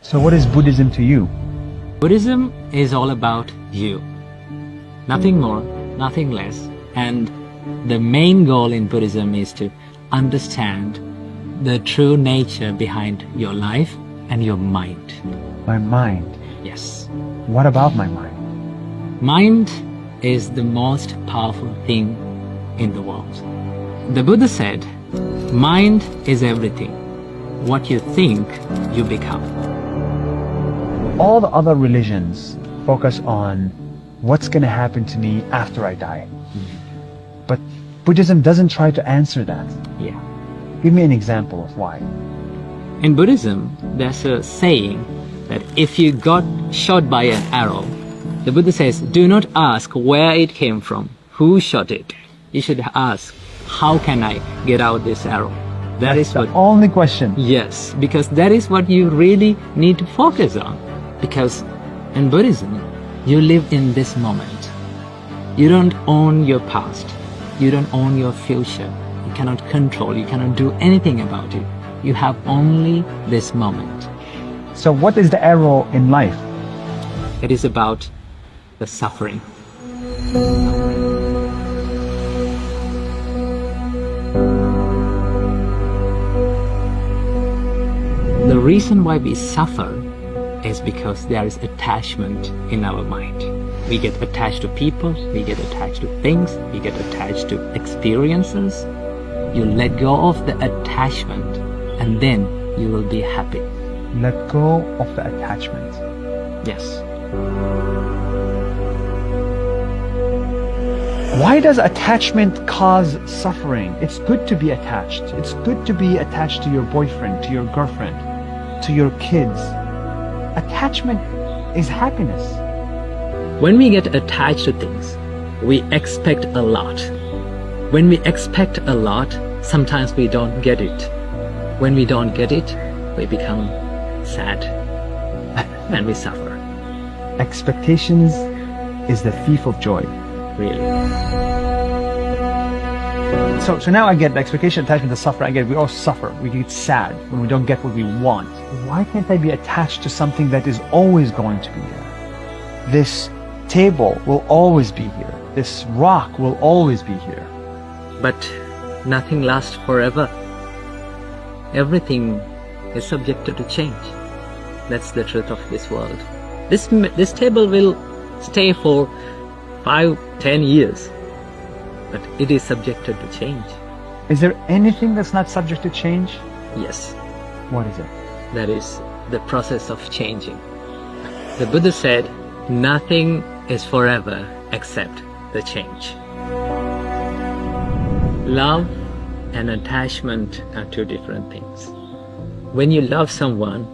So what is Buddhism to you? Buddhism is all about you. Nothing more, nothing less. And the main goal in Buddhism is to understand the true nature behind your life and your mind. My mind. Yes. What about my mind? Mind is the most powerful thing in the world. The Buddha said, mind is everything. What you think, you become. All the other religions focus on what's going to happen to me after I die. But Buddhism doesn't try to answer that. Yeah. Give me an example of why. In Buddhism, there's a saying that if you got shot by an arrow, the Buddha says, do not ask where it came from, who shot it. You should ask, how can I get out this arrow? That's the only question. Yes, because that is what you really need to focus on. Because in Buddhism, you live in this moment. You don't own your past. You don't own your future. You cannot control, you cannot do anything about it. You have only this moment. So what is the arrow in life? It is about the suffering. The reason why we suffer is because there is attachment in our mind. We get attached to people, we get attached to things, we get attached to experiences. You let go of the attachment and then you will be happy. Let go of the attachment. Yes. Why does attachment cause suffering? It's good to be attached. It's good to be attached to your boyfriend, to your girlfriend, to your kids. Attachment is happiness. When we get attached to things, we expect a lot. When we expect a lot, sometimes we don't get it. When we don't get it, we become sad and we suffer. Expectations is the thief of joy. Really. So now I get the expectation, attachment, the suffering. I get it. We all suffer. We get sad when we don't get what we want. Why can't I be attached to something that is always going to be there? This table will always be here. This rock will always be here. But nothing lasts forever. Everything is subjected to change. That's the truth of this world. This table will stay for 5-10 years, but it is subjected to change. Is there anything that's not subject to change? Yes, What is it? that is the process of changing. The Buddha said, nothing is forever except the change. Love and attachment are two different things. When you love someone,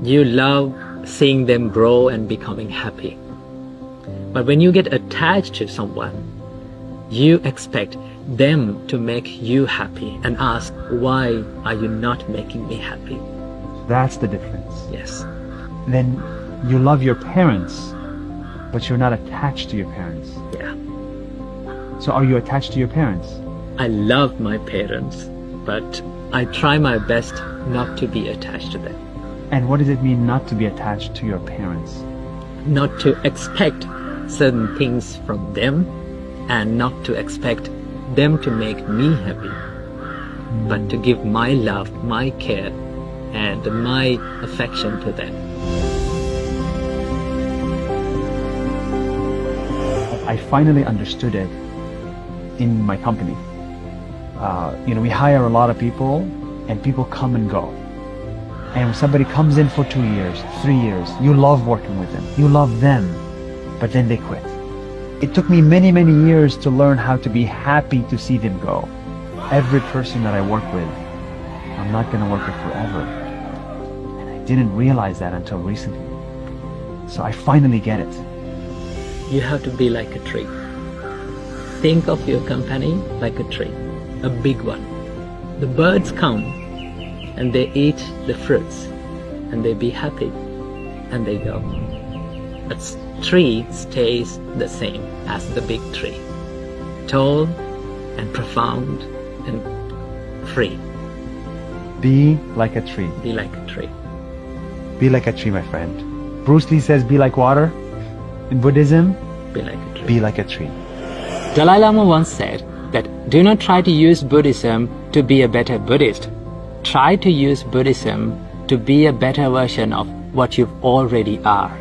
you love seeing them grow and becoming happy. But when you get attached to someone, you expect them to make you happy and ask, why are you not making me happy? That's the difference. Yes. Then you love your parents, but you're not attached to your parents. Yeah. So are you attached to your parents? I love my parents, but I try my best not to be attached to them. And what does it mean not to be attached to your parents? Not to expect certain things from them and not to expect them to make me happy, but to give my love, my care, and my affection to them. I finally understood it in my company. We hire a lot of people and people come and go. And when somebody comes in for 2 years, 3 years, you love working with them. You love them, but then they quit. It took me many, many years to learn how to be happy to see them go. Every person that I work with, I'm not going to work with forever. And I didn't realize that until recently. So I finally get it. You have to be like a tree. Think of your company like a tree, a big one. The birds come and they eat the fruits and they be happy and they go. But tree stays the same as the big tree, tall and profound and free. Be like a tree. Be like a tree. Be like a tree, my friend. Bruce Lee says, be like water. In Buddhism, Be like a tree. be like a tree. Dalai Lama once said that do not try to use Buddhism to be a better Buddhist. Try to use Buddhism to be a better version of what you already are.